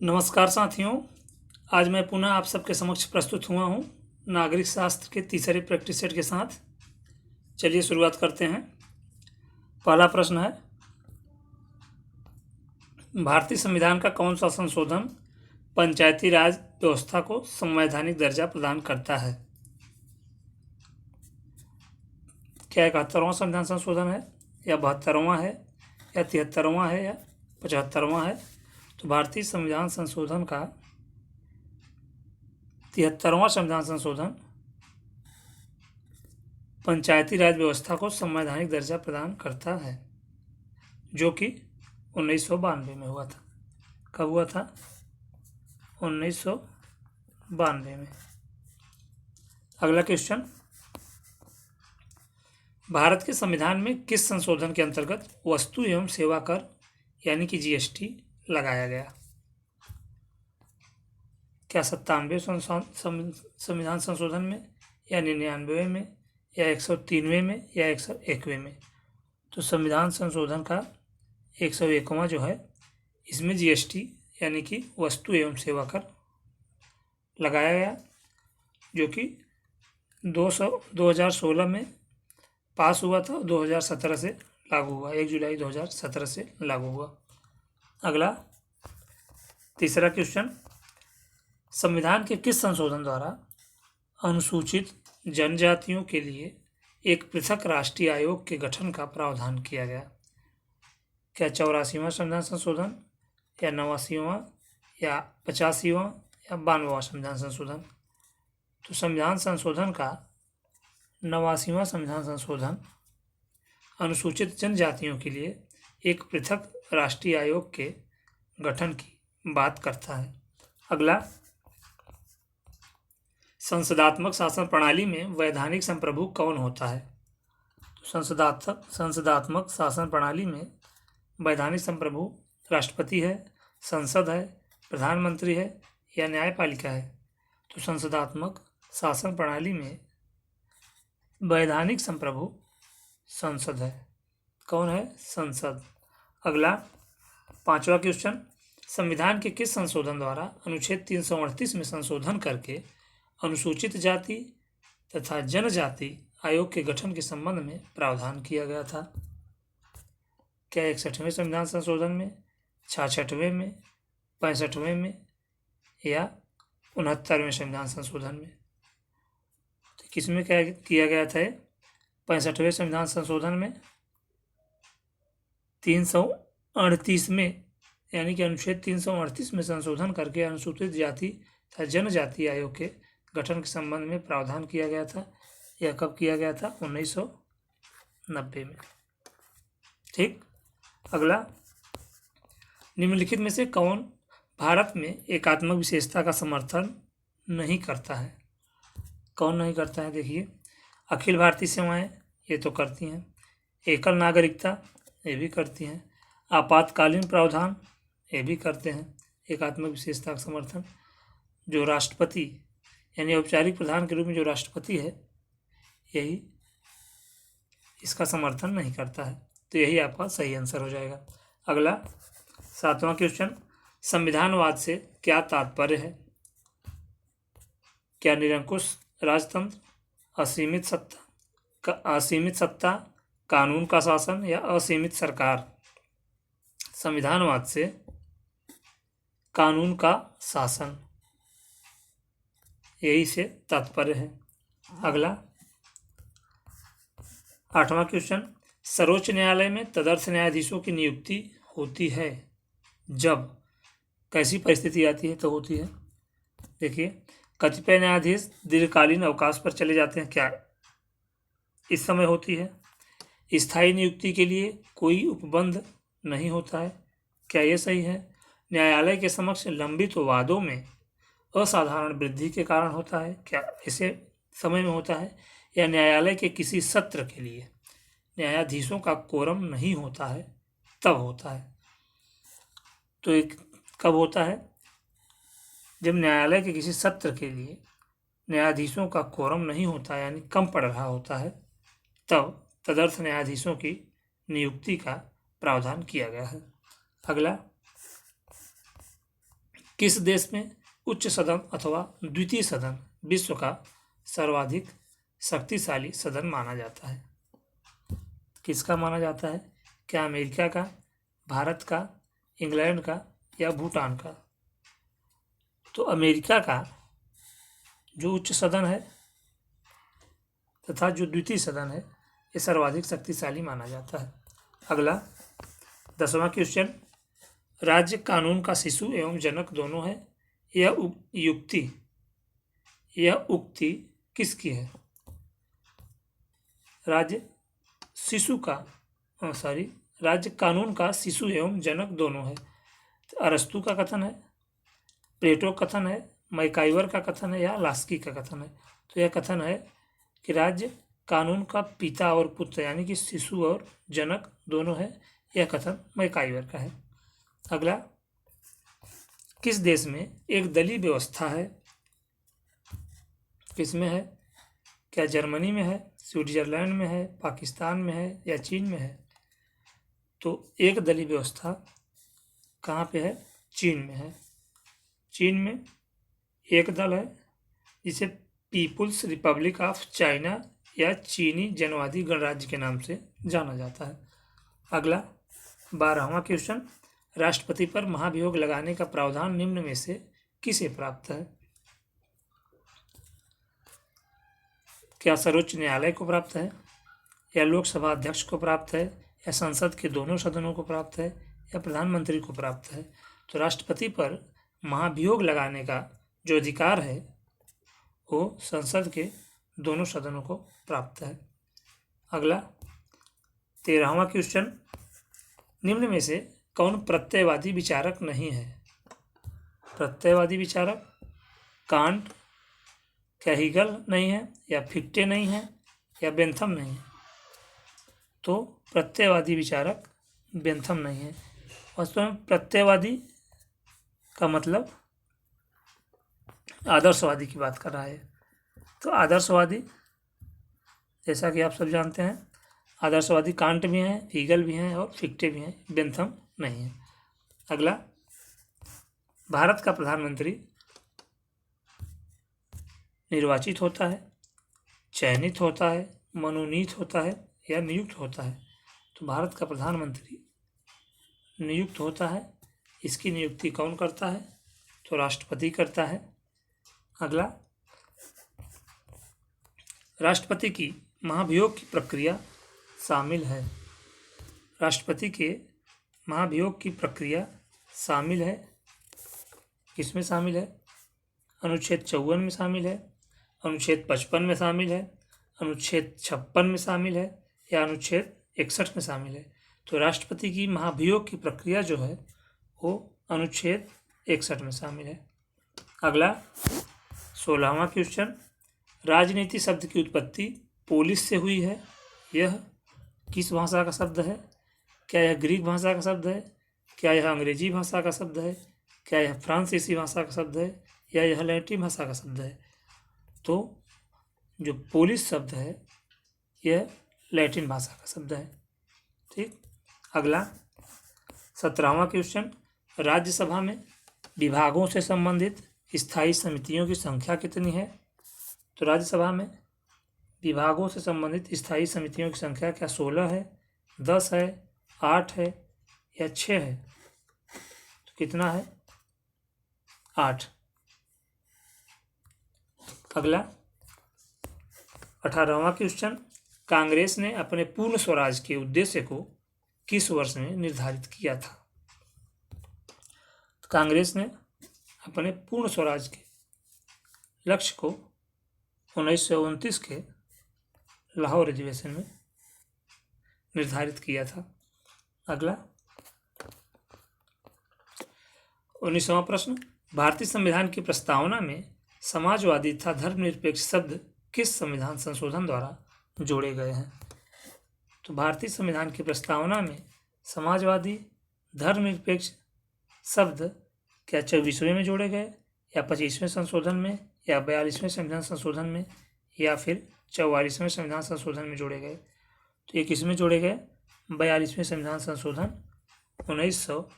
नमस्कार साथियों। आज मैं पुनः आप सबके समक्ष प्रस्तुत हुआ हूँ नागरिक शास्त्र के तीसरे प्रैक्टिस सेट के साथ। चलिए शुरुआत करते हैं। पहला प्रश्न है, भारतीय संविधान का कौन सा संशोधन पंचायती राज व्यवस्था को संवैधानिक दर्जा प्रदान करता है? क्या 71वां संविधान संशोधन है, या 72वां है, या 73वां है, या 75वां है? तो भारतीय संविधान संशोधन का 73वां संविधान संशोधन पंचायती राज व्यवस्था को संवैधानिक दर्जा प्रदान करता है, जो कि 1992 में हुआ था। कब हुआ था? 1992 में। अगला क्वेश्चन, भारत के संविधान में किस संशोधन के अंतर्गत वस्तु एवं सेवा कर यानी कि जीएसटी लगाया गया? क्या 97वें संविधान संशोधन में, या 99वें में, या 103वें में, या 101वें में? तो संविधान संशोधन का 101वां जो है, इसमें जीएसटी यानी कि वस्तु एवं सेवा कर लगाया गया, जो कि 2016 में पास हुआ था, 2017 से लागू हुआ, 1 जुलाई 2017 से लागू हुआ। अगला तीसरा क्वेश्चन, संविधान के किस संशोधन द्वारा अनुसूचित जनजातियों के लिए एक पृथक राष्ट्रीय आयोग के गठन का प्रावधान किया गया? क्या 84वां संविधान संशोधन, या 89वां, या 85वां, या 92वां संविधान संशोधन? तो संविधान संशोधन का 89वां संविधान संशोधन अनुसूचित जनजातियों के लिए एक पृथक राष्ट्रीय आयोग के गठन की बात करता है। अगला, संसदात्मक शासन प्रणाली में वैधानिक संप्रभु कौन होता है? तो संसदात्मक शासन प्रणाली में वैधानिक संप्रभु राष्ट्रपति है, संसद है, प्रधानमंत्री है, या न्यायपालिका है? तो संसदात्मक शासन प्रणाली में वैधानिक संप्रभु संसद है। कौन है? संसद। अगला पांचवा क्वेश्चन, संविधान के किस संशोधन द्वारा अनुच्छेद 338 में संशोधन करके अनुसूचित जाति तथा जनजाति आयोग के गठन के संबंध में प्रावधान किया गया था? क्या 61वें संविधान संशोधन में, 66वें में, 65वें में, या 69वें संविधान संशोधन में? तो किसमें क्या किया गया था? 65वें संविधान संशोधन में 338 में, यानी कि अनुच्छेद 338 में संशोधन करके अनुसूचित जाति तथा जनजाति आयोग के गठन के संबंध में प्रावधान किया गया था। यह कब किया गया था? 1990 में। ठीक। अगला, निम्नलिखित में से कौन भारत में एकात्मक विशेषता का समर्थन नहीं करता है? कौन नहीं करता है? देखिए, अखिल भारतीय सेवाएं, ये तो करती हैं। एकल नागरिकता, ये भी करती हैं। आपातकालीन प्रावधान, ये भी करते हैं एकात्मक विशेषता का समर्थन। जो राष्ट्रपति यानी औपचारिक प्रधान के रूप में जो राष्ट्रपति है, यही इसका समर्थन नहीं करता है। तो यही आपका सही आंसर हो जाएगा। अगला 7वां क्वेश्चन, संविधानवाद से क्या तात्पर्य है? क्या निरंकुश राजतंत्र, असीमित सत्ता, कानून का शासन, या असीमित सरकार? संविधानवाद से कानून का शासन, यही से तात्पर्य है। अगला 8वां क्वेश्चन, सर्वोच्च न्यायालय में तदर्थ न्यायाधीशों की नियुक्ति होती है जब कैसी परिस्थिति आती है? तो होती है, देखिए, कतिपय न्यायाधीश दीर्घकालीन अवकाश पर चले जाते हैं, क्या इस समय होती है? स्थायी नियुक्ति के लिए कोई उपबंध नहीं होता है, क्या ये सही है? न्यायालय के समक्ष लंबित वादों में असाधारण वृद्धि के कारण होता है, क्या ऐसे समय में होता है? या न्यायालय के किसी सत्र के लिए न्यायाधीशों का कोरम नहीं होता है, तब होता है। तो एक कब होता है? जब न्यायालय के किसी सत्र के लिए न्यायाधीशों का कोरम नहीं होता, यानी कम पड़ रहा होता है, तब तदर्थ न्यायाधीशों की नियुक्ति का प्रावधान किया गया है। अगला किस देश में उच्च सदन अथवा द्वितीय सदन विश्व का सर्वाधिक शक्तिशाली सदन माना जाता है? किसका माना जाता है? क्या अमेरिका का, भारत का, इंग्लैंड का या भूटान का? तो अमेरिका का जो उच्च सदन है तथा जो द्वितीय सदन है ये सर्वाधिक शक्तिशाली माना जाता है। अगला 10वां क्वेश्चन, राज्य कानून का शिशु एवं जनक दोनों है। यह उक्ति किसकी है? राज्य कानून का शिशु एवं जनक दोनों है। तो अरस्तु का कथन है, प्लेटो का कथन है, मैकाइवर का कथन है या लास्की का कथन है? तो यह कथन है कि राज्य कानून का पिता और पुत्र यानी कि शिशु और जनक दोनों है। यह कथन मैकाइवर का है। अगला, किस देश में एक दलीय व्यवस्था है? किसमें है? क्या जर्मनी में है, स्विट्जरलैंड में है, पाकिस्तान में है या चीन में है? तो एक दलीय व्यवस्था कहाँ पे है? चीन में है। चीन में एक दल है जिसे पीपुल्स रिपब्लिक ऑफ चाइना या चीनी जनवादी गणराज्य के नाम से जाना जाता है। अगला 12वां क्वेश्चन, राष्ट्रपति पर महाभियोग लगाने का प्रावधान निम्न में से किसे प्राप्त है? क्या सर्वोच्च न्यायालय को प्राप्त है, या लोकसभा अध्यक्ष को प्राप्त है, या संसद के दोनों सदनों को प्राप्त है, या प्रधानमंत्री को प्राप्त है? तो राष्ट्रपति पर महाभियोग लगाने का जो अधिकार है वो संसद के दोनों सदनों को प्राप्त है। अगला 13वां क्वेश्चन, निम्न में से कौन प्रत्ययवादी विचारक नहीं है? प्रत्ययवादी विचारक कांट, क्या हीगल नहीं है, या फिक्टे नहीं है, या बेंथम नहीं है? तो प्रत्ययवादी विचारक बेंथम नहीं है। वास्तव में प्रत्ययवादी का मतलब आदर्शवादी की बात कर रहा है। तो आदर्शवादी जैसा कि आप सब जानते हैं, आदर्शवादी कांट भी हैं, हीगल भी हैं और फिक्टे भी हैं, बेंथम नहीं है। अगला, भारत का प्रधानमंत्री निर्वाचित होता है, चयनित होता है, मनोनीत होता है या नियुक्त होता है? तो भारत का प्रधानमंत्री नियुक्त होता है। इसकी नियुक्ति कौन करता है? तो राष्ट्रपति करता है। अगला, राष्ट्रपति की महाभियोग की प्रक्रिया शामिल है। राष्ट्रपति के महाभियोग की प्रक्रिया शामिल है। किसमें शामिल है? अनुच्छेद 54 में शामिल है, अनुच्छेद 55 में शामिल है, अनुच्छेद 56 में शामिल है या अनुच्छेद 61 में शामिल है? तो राष्ट्रपति की महाभियोग की प्रक्रिया जो है वो अनुच्छेद 61 में शामिल है। अगला 16वां क्वेश्चन, राजनीति शब्द की उत्पत्ति पोलिस से हुई है। यह किस भाषा का शब्द है? क्या यह ग्रीक भाषा का शब्द है? क्या यह अंग्रेजी भाषा का शब्द है? क्या यह फ्रांसीसी भाषा का शब्द है या यह लैटिन भाषा का शब्द है? तो जो पोलिस शब्द है यह लैटिन भाषा का शब्द है। ठीक। अगला 17वां क्वेश्चन, राज्यसभा में विभागों से संबंधित स्थायी समितियों की संख्या कितनी है? तो राज्यसभा में विभागों से संबंधित स्थायी समितियों की संख्या क्या 16 है, 10 है, 8 है या 6 है? तो कितना है? 8। अगला 18वां क्वेश्चन, कांग्रेस ने अपने पूर्ण स्वराज के उद्देश्य को किस वर्ष में निर्धारित किया था? तो कांग्रेस ने अपने पूर्ण स्वराज के लक्ष्य को 1929 के लाहौर अधिवेशन में निर्धारित किया था। अगला 19वां प्रश्न, भारतीय संविधान की प्रस्तावना में समाजवादी तथा धर्मनिरपेक्ष शब्द किस संविधान संशोधन द्वारा जोड़े गए हैं? तो भारतीय संविधान की प्रस्तावना में समाजवादी, धर्मनिरपेक्ष शब्द क्या 24वें में जोड़े गए या 25वें संशोधन में या 42वें संविधान संशोधन में या फिर 44वें संविधान संशोधन में जोड़े गए? तो ये किस में जोड़े गए? 42वें संविधान संशोधन 1900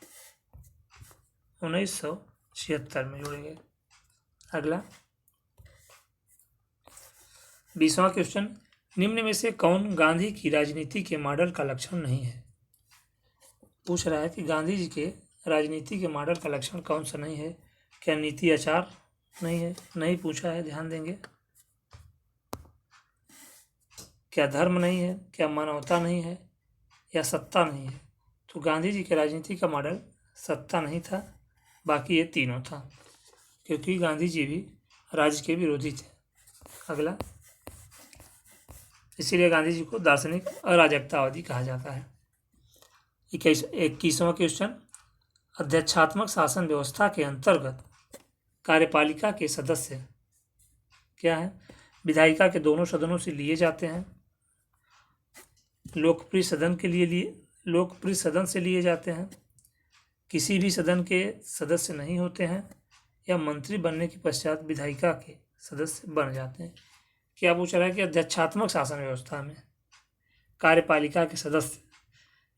76 में जोड़े गए। अगला 20वां क्वेश्चन, निम्न में से कौन गांधी की राजनीति के मॉडल का लक्षण नहीं है? पूछ रहा है कि गांधी जी के राजनीति के मॉडल का लक्षण कौन सा नहीं है। क्या नीति आचार नहीं है? नहीं पूछा है, ध्यान देंगे। क्या धर्म नहीं है? क्या मानवता नहीं है? या सत्ता नहीं है? तो गांधी जी के राजनीति का मॉडल सत्ता नहीं था, बाकी ये तीनों था, क्योंकि गांधी जी भी राज्य के विरोधी थे। अगला, इसीलिए गांधी जी को दार्शनिक अराजकतावादी कहा जाता है। 21वां क्वेश्चन, अध्यक्षात्मक शासन व्यवस्था के अंतर्गत कार्यपालिका के सदस्य क्या है? विधायिका के दोनों सदनों से लिए जाते हैं, लोकप्रिय सदन से लिए जाते हैं, किसी भी सदन के सदस्य नहीं होते हैं, या मंत्री बनने के पश्चात विधायिका के सदस्य बन जाते हैं। क्या पूछ रहा है कि अध्यक्षात्मक शासन व्यवस्था में कार्यपालिका के सदस्य,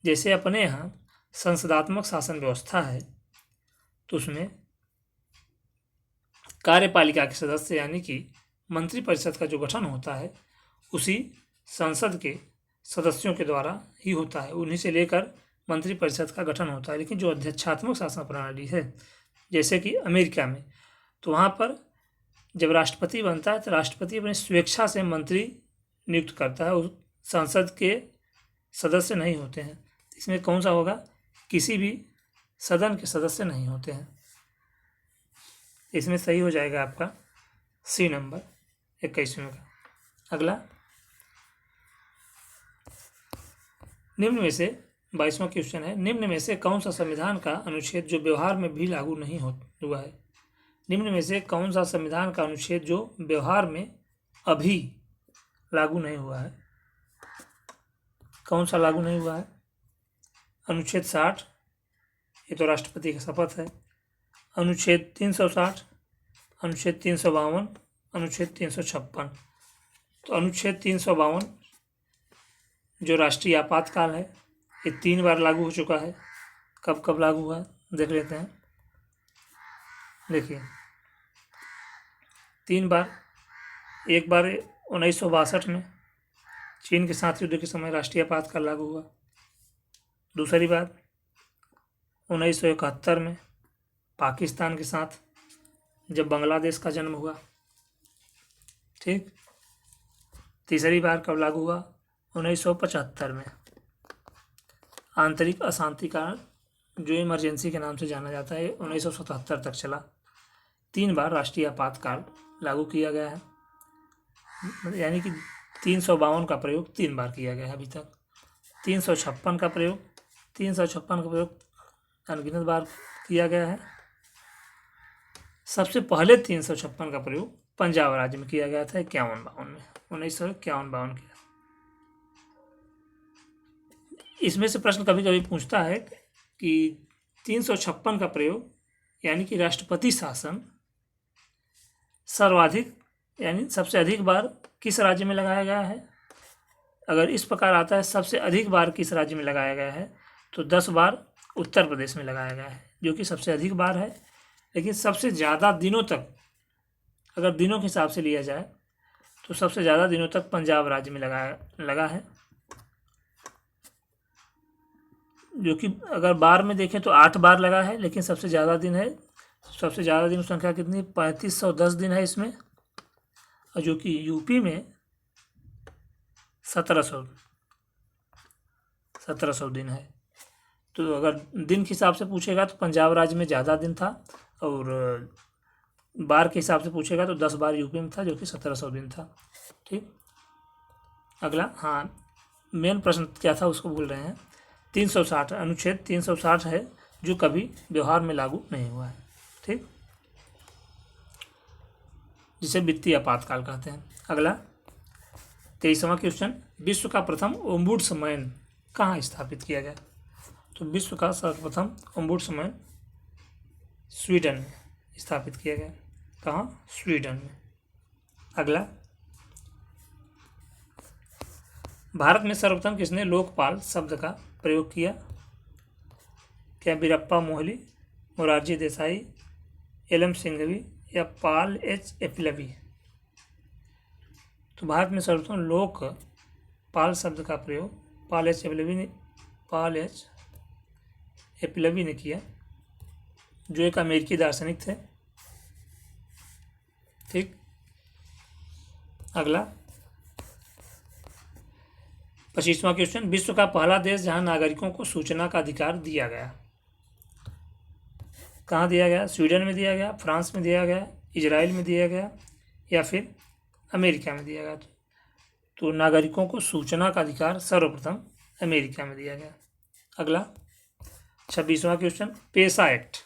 जैसे अपने यहाँ संसदात्मक शासन व्यवस्था है, तो उसमें कार्यपालिका के सदस्य यानी कि मंत्रिपरिषद का जो गठन होता है उसी संसद के सदस्यों के द्वारा ही होता है, उन्हीं से लेकर मंत्रिपरिषद का गठन होता है। लेकिन जो अध्यक्षात्मक शासन प्रणाली है, जैसे कि अमेरिका में, तो वहाँ पर जब राष्ट्रपति बनता है तो राष्ट्रपति अपनी स्वेच्छा से मंत्री नियुक्त करता है, उस संसद के सदस्य नहीं होते हैं। इसमें कौन सा होगा? किसी भी सदन के सदस्य नहीं होते हैं। इसमें सही हो जाएगा आपका सी नंबर 21वें का। अगला, निम्न में से 22वां क्वेश्चन है, निम्न में से कौन सा संविधान का अनुच्छेद जो व्यवहार में भी लागू नहीं हुआ है? निम्न में से कौन सा संविधान का अनुच्छेद जो व्यवहार में अभी लागू नहीं हुआ है? कौन सा लागू नहीं हुआ है? अनुच्छेद 60, ये तो राष्ट्रपति का शपथ है। अनुच्छेद 360, अनुच्छेद 352, अनुच्छेद 356। तो अनुच्छेद 352 जो राष्ट्रीय आपातकाल है, ये 3 बार लागू हो चुका है। कब कब लागू हुआ देख लेते हैं। देखिए, 3 बार। एक बार 1962 में चीन के साथ युद्ध के समय राष्ट्रीय आपातकाल लागू हुआ। दूसरी बार 1971 में पाकिस्तान के साथ जब बांग्लादेश का जन्म हुआ। ठीक। तीसरी बार कब लागू हुआ? 1975 में आंतरिक अशांति कारण, जो इमरजेंसी के नाम से जाना जाता है, 1977 तक चला। 3 बार राष्ट्रीय आपातकाल लागू किया गया है, यानी कि 352 का प्रयोग 3 बार किया गया है अभी तक। 356 का प्रयोग अनगिनत बार किया गया है। सबसे पहले 356 का प्रयोग पंजाब राज्य में किया गया था 51-52 में, 1951-52 किया। इसमें से प्रश्न कभी कभी पूछता है कि 356 का प्रयोग यानी कि राष्ट्रपति शासन सर्वाधिक यानी सबसे अधिक बार किस राज्य में लगाया गया है? अगर इस प्रकार आता है सबसे अधिक बार किस राज्य में लगाया गया है, तो 10 बार उत्तर प्रदेश में लगाया गया है, जो कि सबसे अधिक बार है। लेकिन सबसे ज़्यादा दिनों तक, अगर दिनों के हिसाब से लिया जाए, तो सबसे ज़्यादा दिनों तक पंजाब राज्य में लगा है, जो कि अगर बार में देखें तो 8 बार लगा है। लेकिन सबसे ज़्यादा दिन संख्या कितनी? 3510 दिन है इसमें, और जो कि यूपी में 1700 दिन है। तो अगर दिन के हिसाब से पूछेगा तो पंजाब राज्य में ज़्यादा दिन था, और बार के हिसाब से पूछेगा तो 10 बार यूपी में था, जो कि 1700 दिन था। ठीक। अगला, हाँ, मेन प्रश्न क्या था उसको भूल रहे हैं। 360 अनुच्छेद 360 है जो कभी व्यवहार में लागू नहीं हुआ है। ठीक, जिसे वित्तीय आपातकाल कहते हैं। अगला 23वां क्वेश्चन, विश्व का प्रथम ओम्बुड्समैन कहाँ स्थापित किया गया? तो विश्व का सर्वप्रथम ओम्बुड्समैन स्वीडन में स्थापित किया गया। कहाँ? स्वीडन में। अगला, भारत में सर्वप्रथम किसने लोकपाल शब्द का प्रयोग किया? क्या वीरप्पा मोइली, मोरारजी देसाई, एल.एम. सिंघवी या पॉल एच. एपलेवी? तो भारत में सर्वप्रथम लोक पाल शब्द का प्रयोग पॉल एच. एपलेवी ने किया, जो एक अमेरिकी दार्शनिक थे। ठीक, अगला 25वां क्वेश्चन, विश्व का पहला देश जहां नागरिकों को सूचना का अधिकार दिया गया, कहाँ दिया गया? स्वीडन में दिया गया, फ्रांस में दिया गया, इजराइल में दिया गया या फिर अमेरिका में दिया गया? तो नागरिकों को सूचना का अधिकार सर्वप्रथम अमेरिका में दिया गया। अगला 26वां क्वेश्चन, पेशा एक्ट।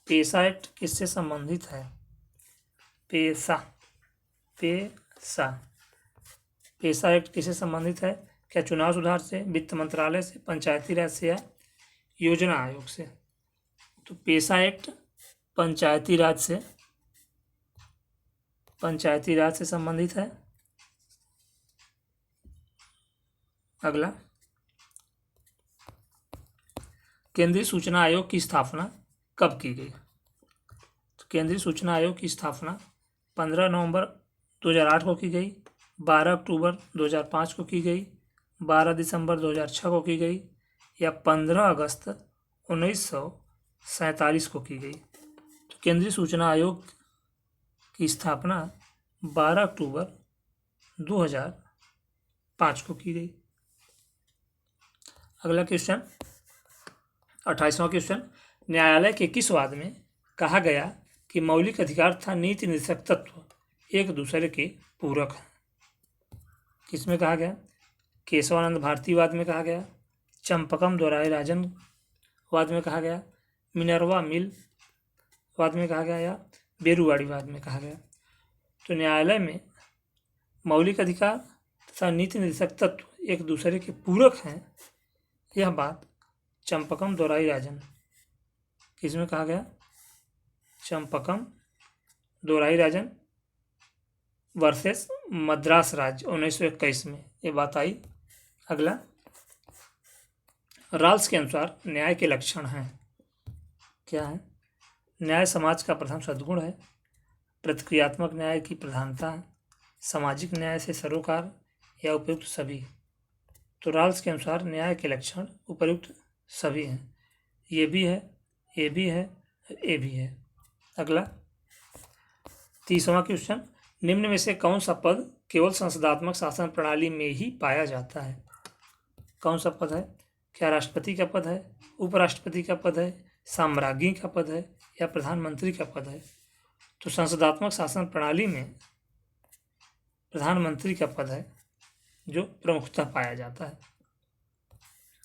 पेशा एक्ट किससे संबंधित है? पेशा एक्ट किससे संबंधित है? क्या चुनाव सुधार से, वित्त मंत्रालय से, पंचायती राज से या योजना आयोग से? तो पेशा एक्ट पंचायती राज से संबंधित है। अगला, केंद्रीय सूचना आयोग की स्थापना कब की गई? तो केंद्रीय सूचना आयोग की स्थापना 15 नवंबर 2008 को की गई, 12 अक्टूबर 2005 को की गई, 12 दिसंबर 2006 को की गई या 15 अगस्त 1947 को की गई? तो केंद्रीय सूचना आयोग की स्थापना 12 अक्टूबर 2005 को की गई। अगला क्वेश्चन 28वां क्वेश्चन, न्यायालय के किस वाद में कहा गया कि मौलिक अधिकार तथा नीति निर्देशक तत्व एक दूसरे के पूरक हैं? किसमें कहा गया? केशवानंद भारती वाद में कहा गया, चंपकम दोराई राजन वाद में कहा गया, मिनर्वा मिल वाद में कहा गया या बेरुवाड़ी वाद में कहा गया? तो न्यायालय में मौलिक अधिकार तथा नीति निर्देशक तत्व एक दूसरे के पूरक हैं, यह बात चंपकम दोराई राजन किसमें कहा गया? चंपकम दोराई राजन वर्सेस मद्रास राज्य 1921 में ये बात आई। अगला, राल्स के अनुसार न्याय के लक्षण हैं, क्या है? न्याय समाज का प्रथम सद्गुण है, प्रतिक्रियात्मक न्याय की प्रधानता है, सामाजिक न्याय से सरोकार या उपयुक्त सभी? तो राल्स के अनुसार न्याय के लक्षण उपयुक्त सभी हैं, ये भी है, ये भी है, ये भी है। अगला 30वां क्वेश्चन, निम्न में से कौन सा पद केवल संसदात्मक शासन प्रणाली में ही पाया जाता है? कौन सा पद है? क्या राष्ट्रपति का पद है, उपराष्ट्रपति का पद है, साम्राज्ञी का पद है या प्रधानमंत्री का पद है? तो संसदात्मक शासन प्रणाली में प्रधानमंत्री का पद है जो प्रमुखतः पाया जाता है।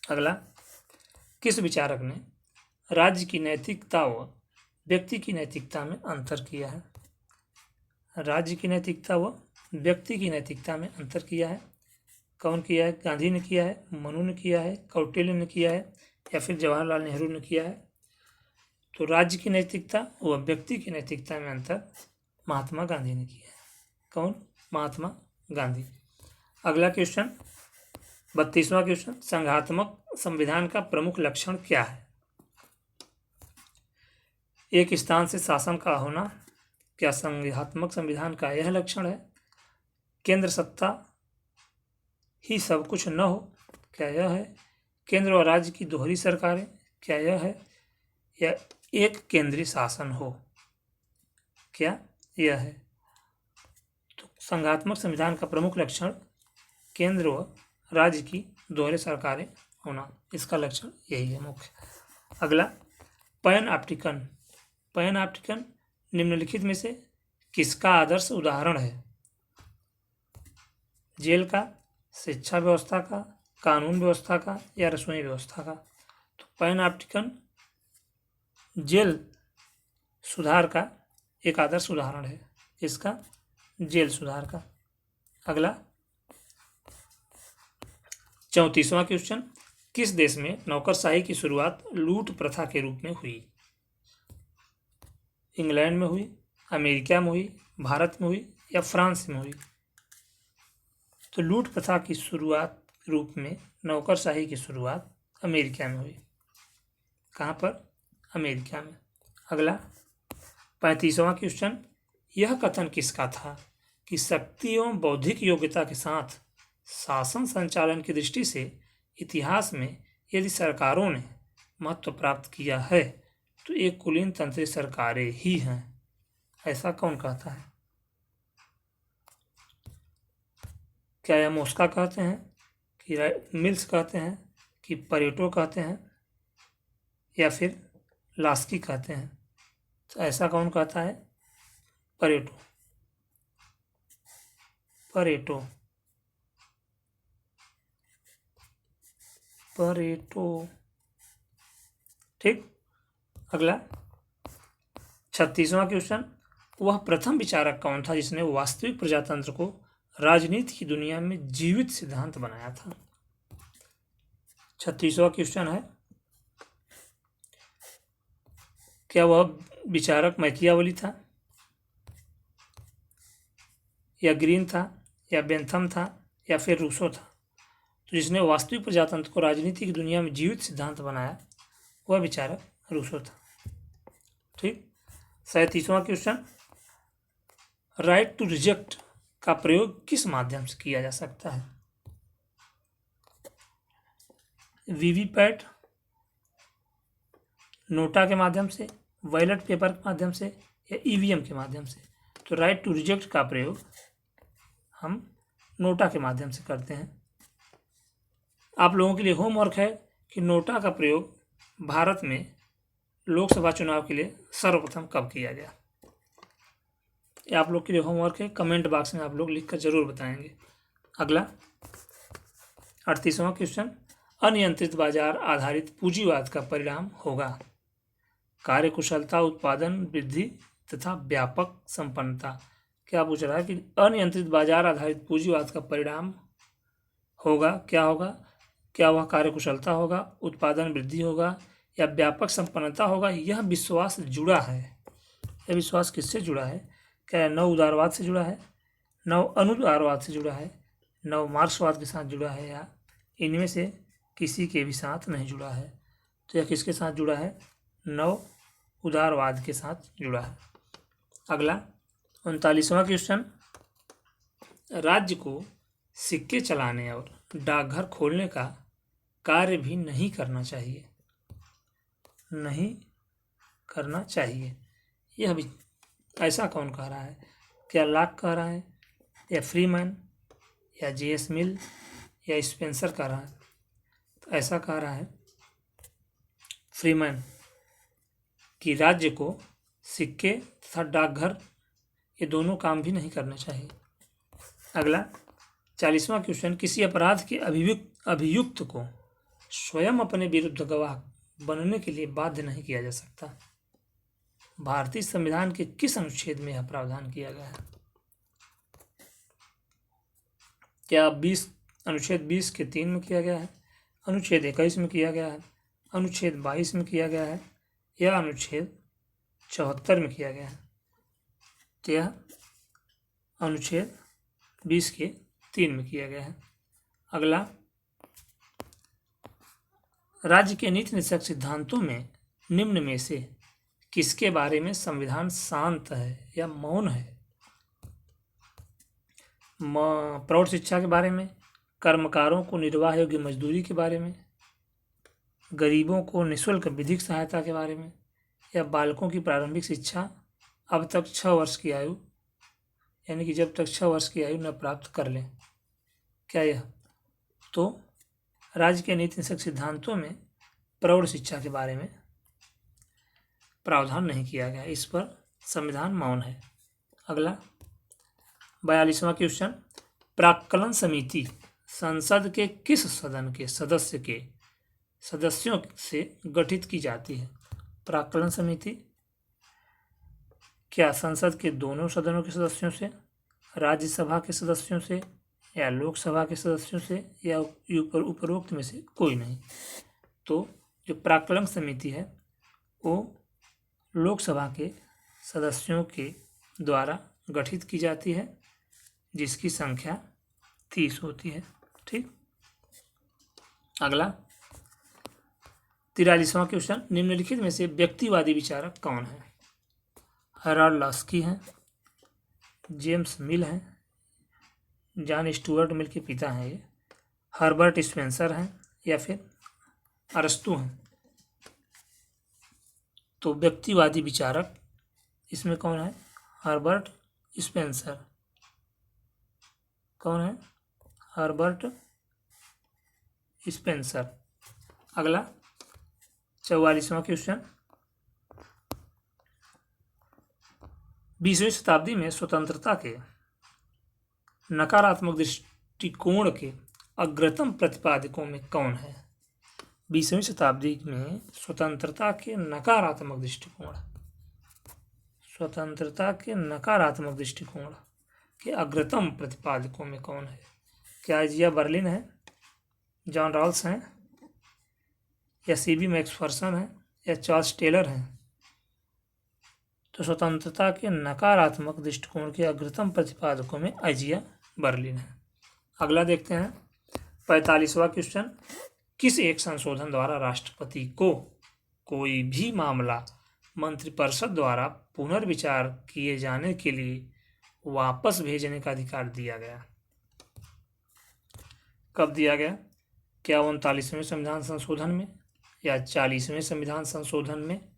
अगला, किस विचारक ने राज्य की नैतिकता व व्यक्ति की नैतिकता में अंतर किया है? राज्य की नैतिकता व व्यक्ति की नैतिकता में अंतर किया है। कौन किया है? गांधी ने किया है, मनु ने किया है, कौटिल्य ने किया है या फिर जवाहरलाल नेहरू ने किया है? तो राज्य की नैतिकता व व्यक्ति की नैतिकता में अंतर महात्मा गांधी ने किया है। कौन? महात्मा गांधी। अगला क्वेश्चन 32वां क्वेश्चन, संघात्मक संविधान का प्रमुख लक्षण क्या है? एक स्थान से शासन का होना, क्या संघात्मक संविधान का यह लक्षण है? केंद्र सत्ता ही सब कुछ न हो, क्या यह है? केंद्र और राज्य की दोहरी सरकारें, क्या यह है? या एक केंद्रीय शासन हो, क्या यह है? तो संघात्मक संविधान का प्रमुख लक्षण केंद्र व राज्य की दोहरे सरकारें होना, इसका लक्षण यही है मुख्य। अगला, पैन ऑप्टिकन निम्नलिखित में से किसका आदर्श उदाहरण है? जेल का, शिक्षा व्यवस्था का, कानून व्यवस्था का या रसोई व्यवस्था का? तो पैन ऑप्टिकन जेल सुधार का एक आदर्श उदाहरण है। इसका जेल सुधार का। अगला 34वां क्वेश्चन, किस देश में नौकरशाही की शुरुआत लूट प्रथा के रूप में हुई? इंग्लैंड में हुई, अमेरिका में हुई, भारत में हुई या फ्रांस में हुई? तो लूट प्रथा की शुरुआत रूप में नौकरशाही की शुरुआत अमेरिका में हुई। कहाँ पर? अमेरिका में। अगला 35वां क्वेश्चन, यह कथन किसका था कि शक्ति एवं बौद्धिक योग्यता के साथ शासन संचालन की दृष्टि से इतिहास में यदि सरकारों ने महत्व प्राप्त किया है तो ये कुलीन तंत्री सरकारें ही हैं। ऐसा कौन कहता है? क्या यह मोस्का कहते हैं कि मिल्स कहते हैं कि परेटो कहते हैं या फिर लास्की कहते हैं? तो ऐसा कौन कहता है? परेटो। परेटो परेटो ठीक। अगला 36वां क्वेश्चन, वह प्रथम विचारक कौन था जिसने वास्तविक प्रजातंत्र को राजनीति की दुनिया में जीवित सिद्धांत बनाया था? 36वां क्वेश्चन है, क्या वह विचारक मैकियावेली था या ग्रीन था या बेंथम था या फिर रूसो था? तो जिसने वास्तविक प्रजातंत्र को राजनीति की दुनिया में जीवित सिद्धांत बनाया वह विचारक रूसो था। ठीक। 37वां क्वेश्चन, राइट टू रिजेक्ट का प्रयोग किस माध्यम से किया जा सकता है? वीवीपैट, नोटा के माध्यम से, बैलेट पेपर के माध्यम से या ईवीएम के माध्यम से? तो राइट टू रिजेक्ट का प्रयोग हम नोटा के माध्यम से करते हैं। आप लोगों के लिए होमवर्क है कि नोटा का प्रयोग भारत में लोकसभा चुनाव के लिए सर्वप्रथम कब किया गया। ये आप लोग के लिए होमवर्क है, कमेंट बॉक्स में आप लोग लिखकर जरूर बताएंगे। अगला 38वां क्वेश्चन, अनियंत्रित बाजार आधारित पूंजीवाद का परिणाम होगा कार्यकुशलता, उत्पादन वृद्धि तथा व्यापक संपन्नता। क्या पूछ रहा है कि अनियंत्रित बाजार आधारित पूंजीवाद का परिणाम होगा, क्या होगा? क्या वह कार्यकुशलता होगा, उत्पादन वृद्धि होगा या व्यापक संपन्नता होगा? यह विश्वास जुड़ा है। यह विश्वास किससे जुड़ा है? क्या नव उदारवाद से जुड़ा है, नव अनुदारवाद से जुड़ा है, नव मार्क्सवाद के साथ जुड़ा है या इनमें से किसी के भी साथ नहीं जुड़ा है? तो यह किसके साथ जुड़ा है? नव उदारवाद के साथ जुड़ा है। अगला 39वां क्वेश्चन, राज्य को सिक्के चलाने और डाकघर खोलने का कार्य भी नहीं करना चाहिए। नहीं करना चाहिए, यह भी ऐसा कौन कह रहा है? क्या लॉक कह रहा है या फ्रीमैन या जेएस मिल या स्पेंसर कह रहा है? तो ऐसा कह रहा है फ्रीमैन कि राज्य को सिक्के तथा डाकघर ये दोनों काम भी नहीं करने चाहिए। अगला 40वां क्वेश्चन, किसी अपराध के अभियुक्त को स्वयं अपने विरुद्ध गवाह बनने के लिए बाध्य नहीं किया जा सकता। भारतीय संविधान के किस अनुच्छेद में यह प्रावधान किया गया है? क्या अनुच्छेद 20 के 3 में किया गया है, अनुच्छेद 21 में किया गया है, अनुच्छेद 22 में किया गया है या अनुच्छेद 74 में किया गया है? तो यह अनुच्छेद 20 के 3 में किया गया है। अगला, राज्य के नीति निर्देशक सिद्धांतों में निम्न में से किसके बारे में संविधान शांत है या मौन है? प्रौढ़ शिक्षा के बारे में, कर्मकारों को निर्वाह योग्य मजदूरी के बारे में, गरीबों को निःशुल्क विधिक सहायता के बारे में या बालकों की प्रारंभिक शिक्षा अब तक 6 वर्ष की आयु यानी कि जब तक 6 वर्ष की आयु न प्राप्त कर लें? क्या यह? तो राज्य के नीति निर्देशक सिद्धांतों में प्रौढ़ शिक्षा के बारे में प्रावधान नहीं किया गया, इस पर संविधान मौन है। अगला 42वां क्वेश्चन, प्राक्कलन समिति संसद के किस सदन के सदस्यों से गठित की जाती है? प्राक्कलन समिति क्या संसद के दोनों सदनों के सदस्यों से, राज्यसभा के सदस्यों से या लोकसभा के सदस्यों से या उपरोक्त में से कोई नहीं? तो जो प्राक्कलन समिति है वो लोकसभा के सदस्यों के द्वारा गठित की जाती है जिसकी संख्या 30 होती है। ठीक। अगला 43वां क्वेश्चन, निम्नलिखित में से व्यक्तिवादी विचारक कौन है? हेराल्ड लास्की हैं, जेम्स मिल हैं, जॉन स्टुअर्ट मिल के पिता हैं ये, हर्बर्ट स्पेंसर हैं या फिर अरस्तु हैं। तो व्यक्तिवादी विचारक इसमें कौन है? Herbert Spencer. कौन है? Herbert Spencer. अगला 44वां क्वेश्चन, 20वीं शताब्दी में स्वतंत्रता के नकारात्मक दृष्टिकोण के अग्रतम प्रतिपादकों में कौन है? 20वीं शताब्दी में स्वतंत्रता के नकारात्मक दृष्टिकोण, स्वतंत्रता के नकारात्मक दृष्टिकोण के अग्रतम प्रतिपादकों में कौन है? क्या एजिया बर्लिन है, जॉन रॉल्स हैं, या सीबी मैक्सफर्सन है, या चार्ल्स टेलर हैं? तो स्वतंत्रता के नकारात्मक दृष्टिकोण के अग्रतम प्रतिपादकों में एजिया बर्लिन है। अगला देखते हैं 45वां क्वेश्चन, किस एक संशोधन द्वारा राष्ट्रपति को कोई भी मामला मंत्रिपरिषद द्वारा पुनर्विचार किए जाने के लिए वापस भेजने का अधिकार दिया गया? कब दिया गया? क्या 39वें संविधान संशोधन में, या 40वें संविधान संशोधन में,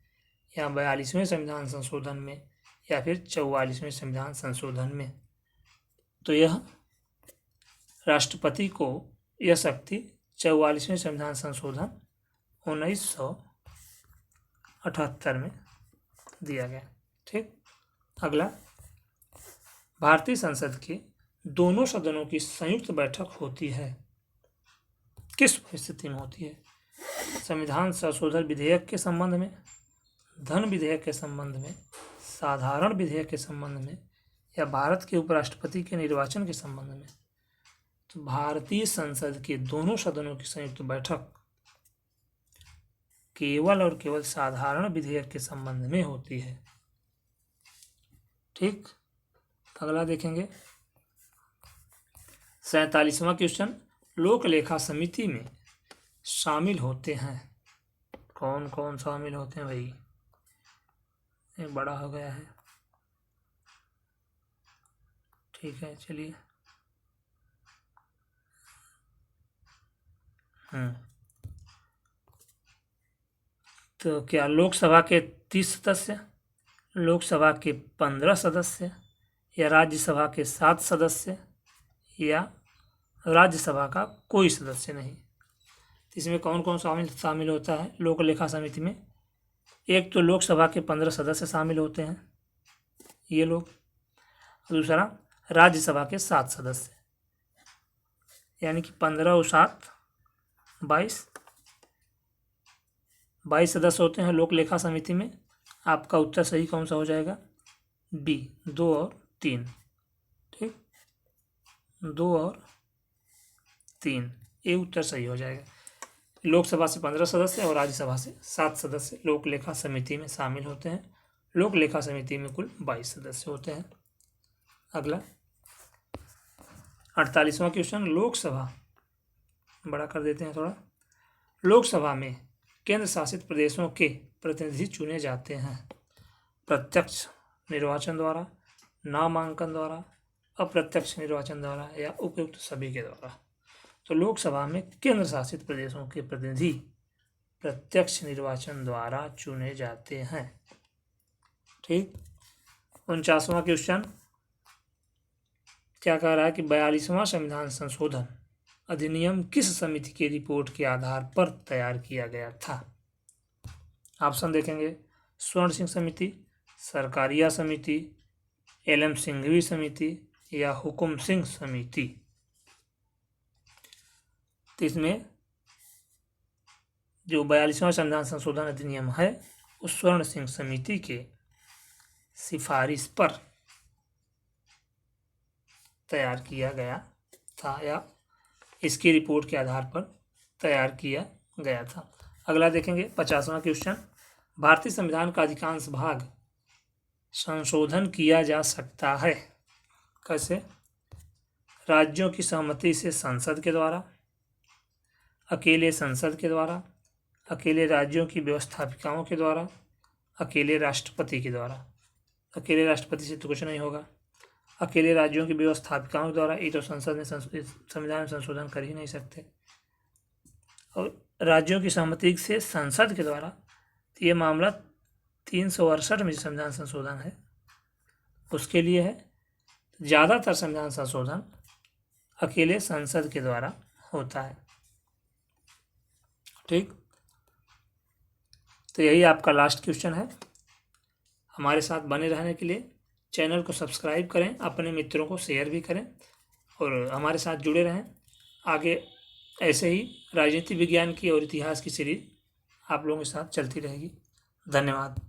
या 42वें संविधान संशोधन में, या फिर 44वें संविधान संशोधन में? तो यह राष्ट्रपति को यह शक्ति 44वें संविधान संशोधन 1978 में दिया गया। ठीक। अगला, भारतीय संसद के दोनों सदनों की संयुक्त बैठक होती है, किस परिस्थिति में होती है? संविधान संशोधन विधेयक के संबंध में, धन विधेयक के संबंध में, साधारण विधेयक के संबंध में, या भारत के उपराष्ट्रपति के निर्वाचन के संबंध में? तो भारतीय संसद के दोनों सदनों की संयुक्त बैठक केवल और केवल साधारण विधेयक के संबंध में होती है। ठीक। अगला देखेंगे 47वां क्वेश्चन, लोक लेखा समिति में शामिल होते हैं, कौन कौन शामिल होते हैं भाई? एक बड़ा हो गया है। ठीक है, चलिए। तो क्या लोकसभा के 30 सदस्य, लोकसभा के 15 सदस्य, या राज्यसभा के 7 सदस्य, या राज्यसभा का कोई सदस्य नहीं? इसमें कौन कौन शामिल होता है लोक लेखा समिति में? एक तो लोकसभा के 15 सदस्य शामिल होते हैं, ये लोग। दूसरा, राज्यसभा के 7 सदस्य, यानी कि 15 और 7 22 सदस्य होते हैं लोक लेखा समिति में। आपका उत्तर सही कौन सा हो जाएगा? बी, 2 और 3। ठीक, 2 और 3, ये उत्तर सही हो जाएगा। लोकसभा से 15 सदस्य और राज्यसभा से 7 सदस्य लोक लेखा समिति में शामिल होते हैं। लोक लेखा समिति में कुल 22 सदस्य होते हैं। अगला 48वां क्वेश्चन, लोकसभा, बड़ा कर देते हैं थोड़ा। लोकसभा में केंद्र शासित प्रदेशों के प्रतिनिधि चुने जाते हैं प्रत्यक्ष निर्वाचन द्वारा, नामांकन द्वारा, अप्रत्यक्ष निर्वाचन द्वारा, या उपयुक्त सभी के द्वारा। तो लोकसभा में केंद्र शासित प्रदेशों के प्रतिनिधि प्रत्यक्ष निर्वाचन द्वारा चुने जाते हैं। ठीक। 49वां क्वेश्चन क्या कह रहा है कि 42वां संविधान संशोधन अधिनियम किस समिति की रिपोर्ट के आधार पर तैयार किया गया था? ऑप्शन देखेंगे, स्वर्ण सिंह समिति, सरकारिया समिति, एल.एम. सिंघवी समिति, या हुकुम सिंह समिति। तो इसमें जो 42वां संविधान संशोधन अधिनियम है वो स्वर्ण सिंह समिति के सिफारिश पर तैयार किया गया था, या इसकी रिपोर्ट के आधार पर तैयार किया गया था। अगला देखेंगे 50वां क्वेश्चन, भारतीय संविधान का अधिकांश भाग संशोधन किया जा सकता है कैसे? राज्यों की सहमति से संसद के द्वारा, अकेले संसद के द्वारा, अकेले राज्यों की व्यवस्थापिकाओं के द्वारा, अकेले राष्ट्रपति के द्वारा। अकेले राष्ट्रपति से तो कुछ नहीं होगा। अकेले राज्यों की व्यवस्थापिकाओं द्वारा ये तो संसद में संविधान में संशोधन कर ही नहीं सकते। और राज्यों की सहमति से संसद के द्वारा ये मामला 368 में संविधान संशोधन है उसके लिए है। ज़्यादातर संविधान संशोधन अकेले संसद के द्वारा होता है। ठीक, तो यही आपका लास्ट क्वेश्चन है। हमारे साथ बने रहने के लिए चैनल को सब्सक्राइब करें, अपने मित्रों को शेयर भी करें और हमारे साथ जुड़े रहें। आगे ऐसे ही राजनीति विज्ञान की और इतिहास की सीरीज आप लोगों के साथ चलती रहेगी। धन्यवाद।